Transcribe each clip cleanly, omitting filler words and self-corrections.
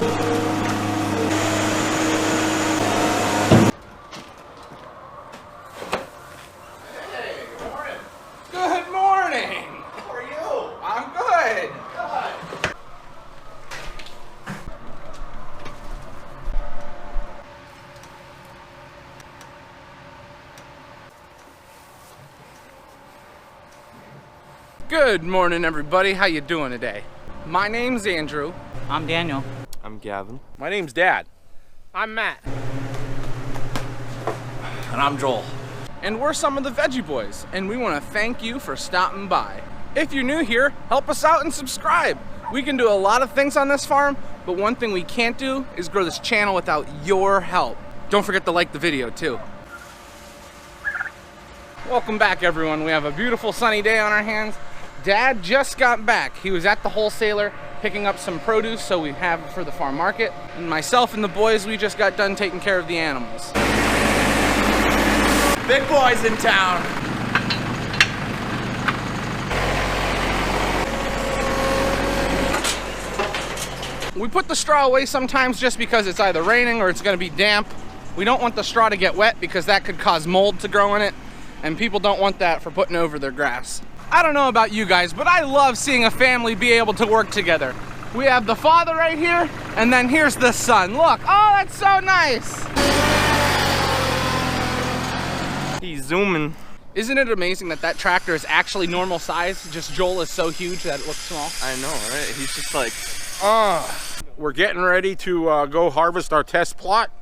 Good morning, everybody. How you doing today? My name's Andrew. I'm Daniel. I'm Gavin. My name's Dad. I'm Matt. And I'm Joel. And we're some of the Veggie Boys, and we want to thank you for stopping by. If you're new here, help us out and subscribe. We can do a lot of things on this farm, but one thing we can't do is grow this channel without your help. Don't forget to like the video too. Welcome back, everyone. We have a beautiful sunny day on our hands. Dad just got back. He was at the wholesaler picking up some produce so we have it for the farm market. And myself and the boys, we just got done taking care of the animals. Big boys in town. We put the straw away sometimes just because it's either raining or it's going to be damp. We don't want the straw to get wet because that could cause mold to grow in it, and people don't want that for putting over their grass. I don't know about you guys, but I love seeing a family be able to work together. We have the father right here, and then here's the son. Look, oh, that's so nice. He's zooming. Isn't it amazing that that tractor is actually normal size? Just Joel is so huge that it looks small. I know, right? He's just like, We're getting ready to go harvest our test plot.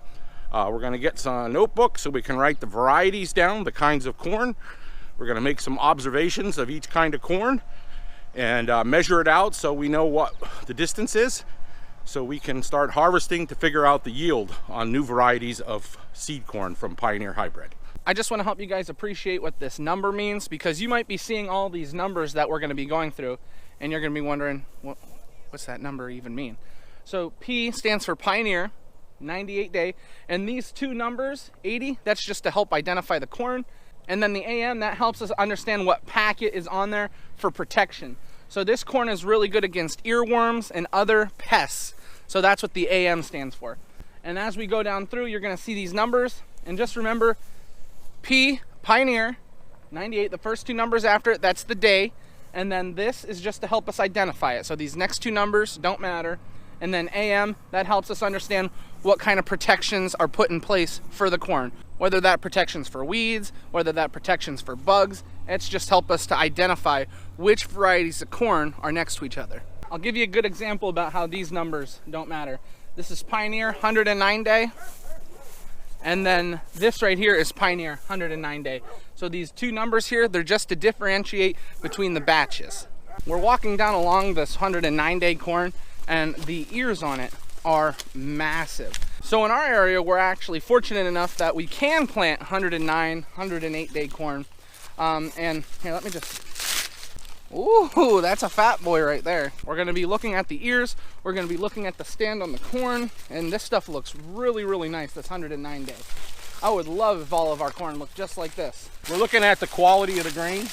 We're gonna get some notebooks so we can write the varieties down, the kinds of corn. We're gonna make some observations of each kind of corn and measure it out so we know what the distance is, so we can start harvesting to figure out the yield on new varieties of seed corn from Pioneer Hybrid. I just want to help you guys appreciate what this number means, because you might be seeing all these numbers that we're going to be going through and you're going to be wondering, what's that number even mean? So P stands for Pioneer, 98 day, and these two numbers, 80, that's just to help identify the corn. And then the AM, that helps us understand what packet is on there for protection. So this corn is really good against earworms and other pests. So that's what the AM stands for. And as we go down through, you're gonna see these numbers. And just remember, P, Pioneer, 98, the first two numbers after it, that's the day. And then this is just to help us identify it. So these next two numbers don't matter. And then AM, that helps us understand what kind of protections are put in place for the corn. Whether that protection's for weeds, whether that protection's for bugs, it's just help us to identify which varieties of corn are next to each other. I'll give you a good example about how these numbers don't matter. This is Pioneer 109 day, and then this right here is Pioneer 109 day. So these two numbers here, they're just to differentiate between the batches. We're walking down along this 109 day corn, and the ears on it are massive. So in our area, we're actually fortunate enough that we can plant 109, 108 day corn. And here, let me just, ooh, that's a fat boy right there. We're gonna be looking at the ears, we're gonna be looking at the stand on the corn, and this stuff looks really, really nice, this 109 day. I would love if all of our corn looked just like this. We're looking at the quality of the grain.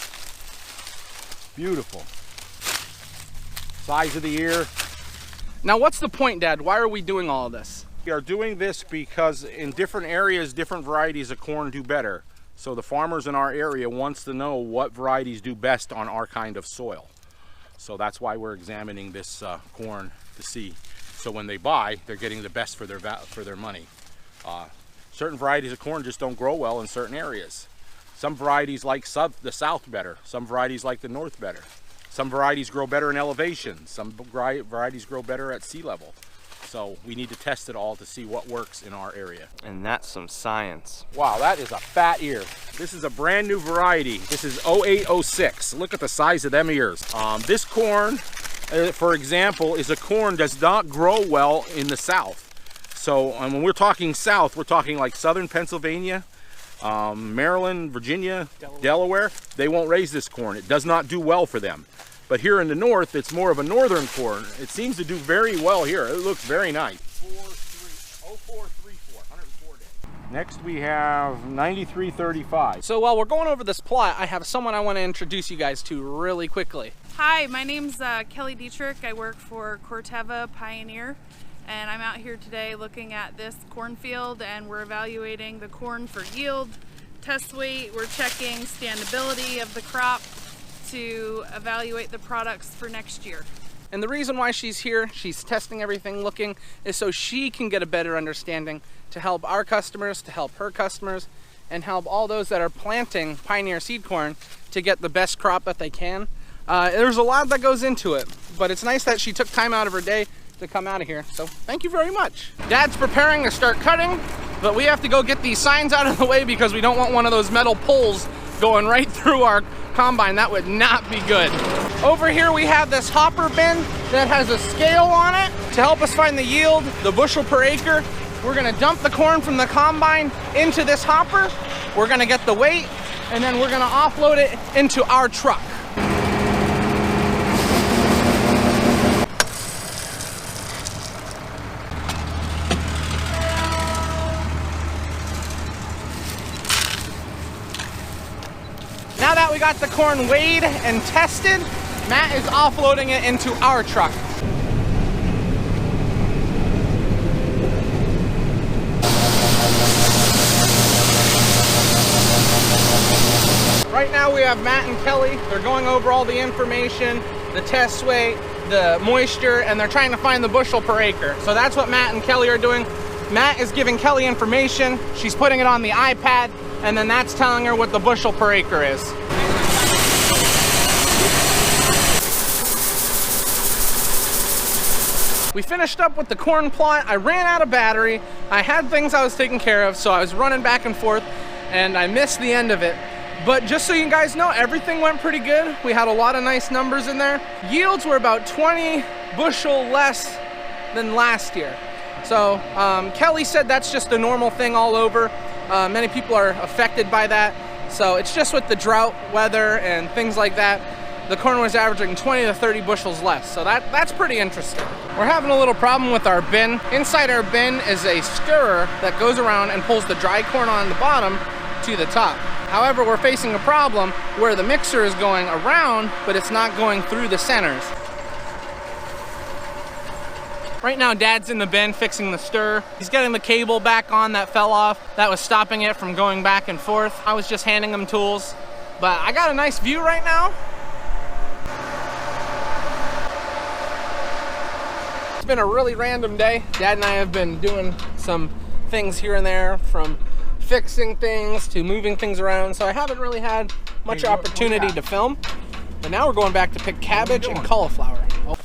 Beautiful. Size of the ear. Now what's the point, Dad? Why are we doing all of this? We are doing this because in different areas, different varieties of corn do better. So the farmers in our area wants to know what varieties do best on our kind of soil. So that's why we're examining this corn to see. So when they buy, they're getting the best for their money. Certain varieties of corn just don't grow well in certain areas. Some varieties like the south better. Some varieties like the north better. Some varieties grow better in elevation. Some varieties grow better at sea level. So we need to test it all to see what works in our area. and that's some science. Wow, that is a fat ear. This is a brand new variety. This is 0806. Look at the size of them ears. This corn, for example, is a corn does not grow well in the south. So when we're talking south, we're talking like southern Pennsylvania, Maryland, Virginia, Delaware. They won't raise this corn. It does not do well for them. But here in the north, it's more of a northern corn. It seems to do very well here. It looks very nice. 0434, 104 days. Next we have 9335. So while we're going over this plot, I have someone I want to introduce you guys to really quickly. Hi, my name's Kelly Dietrich. I work for Corteva Pioneer, and I'm out here today looking at this cornfield, and we're evaluating the corn for yield, test weight. We're checking standability of the crop to evaluate the products for next year. And the reason why she's here, she's testing everything, looking, is so she can get a better understanding to help our customers, to help her customers, and help all those that are planting Pioneer seed corn to get the best crop that they can. There's a lot that goes into it, but it's nice that she took time out of her day to come out of here. So thank you very much. Dad's preparing to start cutting, but we have to go get these signs out of the way because we don't want one of those metal poles going right through our combine. That would not be good. Over here we have this hopper bin that has a scale on it to help us find the yield, the bushel per acre. We're gonna dump the corn from the combine into this hopper. We're gonna get the weight, and then we're gonna offload it into our truck. Now that we got the corn weighed and tested, Matt is offloading it into our truck. Right now we have Matt and Kelly. They're going over all the information, the test weight, the moisture, and they're trying to find the bushel per acre. So that's what Matt and Kelly are doing. Matt is giving Kelly information. She's putting it on the iPad, and then that's telling her what the bushel per acre is. We finished up with the corn plot. I ran out of battery. I had things I was taking care of, so I was running back and forth, and I missed the end of it. But just so you guys know, everything went pretty good. We had a lot of nice numbers in there. Yields were about 20 bushel less than last year. So Kelly said that's just a normal thing all over. Many people are affected by that. So it's just with the drought, weather, and things like that. The corn was averaging 20 to 30 bushels less. So that's pretty interesting. We're having a little problem with our bin. Inside our bin is a stirrer that goes around and pulls the dry corn on the bottom to the top. However, we're facing a problem where the mixer is going around, but it's not going through the centers. Right now, Dad's in the bin fixing the stir. He's getting the cable back on that fell off. That was stopping it from going back and forth. I was just handing him tools, but I got a nice view right now. It's been a really random day. Dad and I have been doing some things here and there, from fixing things to moving things around, so I haven't really had much opportunity to film. But now we're going back to pick cabbage and cauliflower. Oh.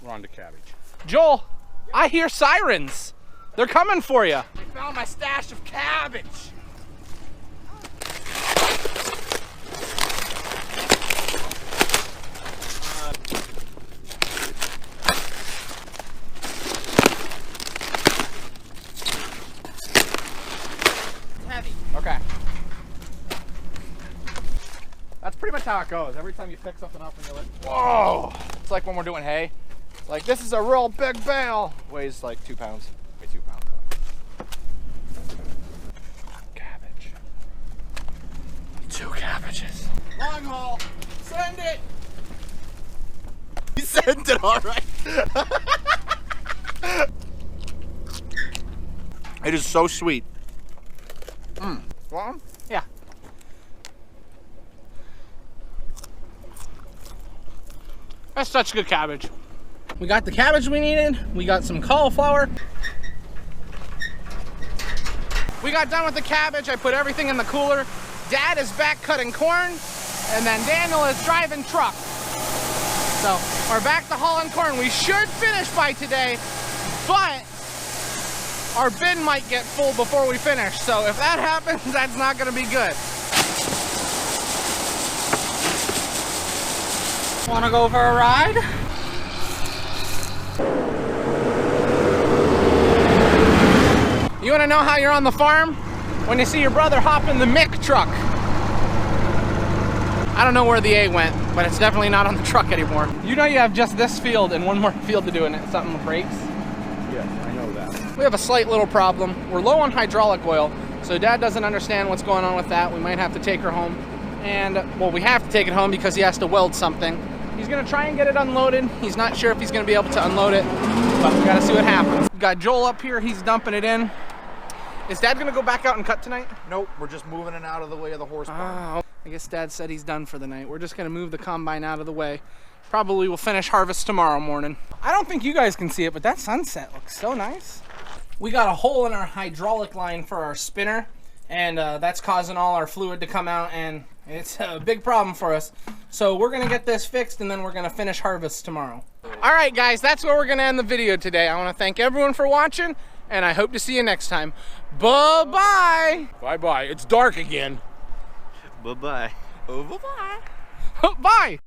We're on to cabbage. Joel, I hear sirens. They're coming for you. I found my stash of cabbage. It's heavy. Okay. That's pretty much how it goes. Every time you pick something up and you're like, whoa. It's like when we're doing hay. Like, this is a real big bale. Weighs like 2 pounds. Weigh 2 pounds. Cabbage. 2 cabbages. Long haul. Send it. You sent it all right. It is so sweet. Want 'em? Yeah. That's such good cabbage. We got the cabbage we needed. We got some cauliflower. We got done with the cabbage. I put everything in the cooler. Dad is back cutting corn, and then Daniel is driving truck. So we're back to hauling corn. We should finish by today, but our bin might get full before we finish. So if that happens, that's not gonna be good. Wanna go for a ride? You wanna know how you're on the farm? When you see your brother hop in the Mick truck. I don't know where the A went, but it's definitely not on the truck anymore. You know you have just this field and one more field to do and something breaks? Yes, I know that. We have a slight little problem. We're low on hydraulic oil, so Dad doesn't understand what's going on with that. We might have to take her home. And, well, we have to take it home because he has to weld something. He's gonna try and get it unloaded. He's not sure if he's gonna be able to unload it, but we gotta see what happens. We've got Joel up here, he's dumping it in. Is Dad gonna go back out and cut tonight? Nope, we're just moving it out of the way of the horse barn. I guess Dad said he's done for the night. We're just gonna move the combine out of the way. Probably will finish harvest tomorrow morning. I don't think you guys can see it, but that sunset looks so nice. We got a hole in our hydraulic line for our spinner, and that's causing all our fluid to come out, and it's a big problem for us. So we're gonna get this fixed, and then we're gonna finish harvest tomorrow. All right, guys, that's where we're gonna end the video today. I wanna thank everyone for watching, and I hope to see you next time. Bye-bye. Bye-bye. It's dark again. Bye-bye. Oh, bye-bye. Bye.